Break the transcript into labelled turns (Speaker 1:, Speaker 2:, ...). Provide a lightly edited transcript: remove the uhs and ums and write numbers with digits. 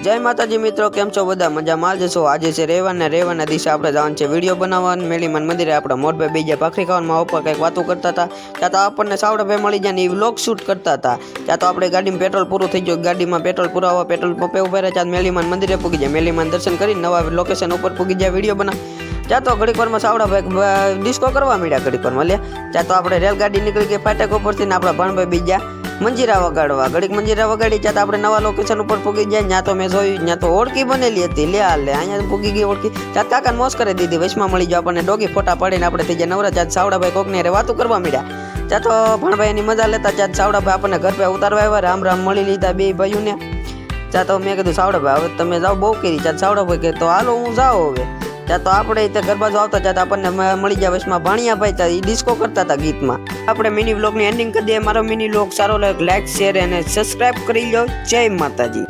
Speaker 1: જય માતાજી મિત્રો, કેમ છો બધા? મજામાં જ છો? આજે છે રવિવાર ને રવિવારના દિવસે આપણે જવાનું છે વિડીયો બનાવવાનું મેલીમાન મંદિરે. આપણા મોટભાઈ બીજા ભાખરી ખાવામાં ઉપર કંઈક વાતો કરતા હતા. ત્યાં તો આપણને સાવડાભાઈ મળી જાય ને એ વ્લોગ શૂટ કરતા હતા. ત્યાં તો આપણે ગાડીમાં પેટ્રોલ પૂરું થઈ ગયું, ગાડીમાં પેટ્રોલ પુરાવા પેટ્રોલ પંપે ઉભા રહ્યા. ત્યાં મેલીમાન મંદિરે પૂગી જાય, મેલીમાન દર્શન કરી નવા લોકેશન ઉપર પૂગી જાય વિડીયો બનાવ. ત્યાં તો ઘડીક વારમાં સાવડાભાઈ ડિસ્કો કરવા મળ્યા. ઘડીક વારમાં લે ત્યાં તો આપણે રેલગાડી નીકળી ગઈ ફાટક ઉપરથી ને આપણા ભાણભાઈ બીજા મંજીરા વગાડવા. ઘડીક મંજીરા વગાડી ત્યાં આપણે નવા લોકેશન ઉપર પૂગી જાય. ત્યાં તો મેં જોયું, ત્યાં તો ઓળખી બનેલી હતી. લે અહીંયા પૂગી ગઈ ઓળખી. ત્યાં કાકાને મોસ કરી દીધી, વચમાં મળી જાય આપણને ડોગી ફોટા પાડીને આપણે થઈ જાય નવરા. ત્યાં સાવડાભાઈ કોકની અરે વાતો કરવા મળ્યા. ત્યાં તો ભણભાઈ એની મજા લેતા. ત્યાં સાવડાભાઈ આપણને ઘર પે ઉતારવા આવ્યા, રામ રામ મળી લીધા બે ભાઈઓને. ત્યાં તો મેં કીધું સાવડાભાઈ હવે તમે જાઓ, બહુ કરી. ત્યાં સાવડાભાઈ કે તો હાલો હું જાઉં હવે. ત્યાં તો આપણે ત્યાં ગરબા આવતા ત્યાં આપણને મળી જાય વચમાં ભાણિયા ભાઈ. ત્યાં એ ડિસ્કો કરતા હતા ગીતમાં. આપણે મિની વ્લોગની એન્ડિંગ કરી દઈએ. મારો મિની વ્લોગ સારો લાગે લાઈક શેર અને સબસ્ક્રાઈબ કરી લો. જય માતાજી.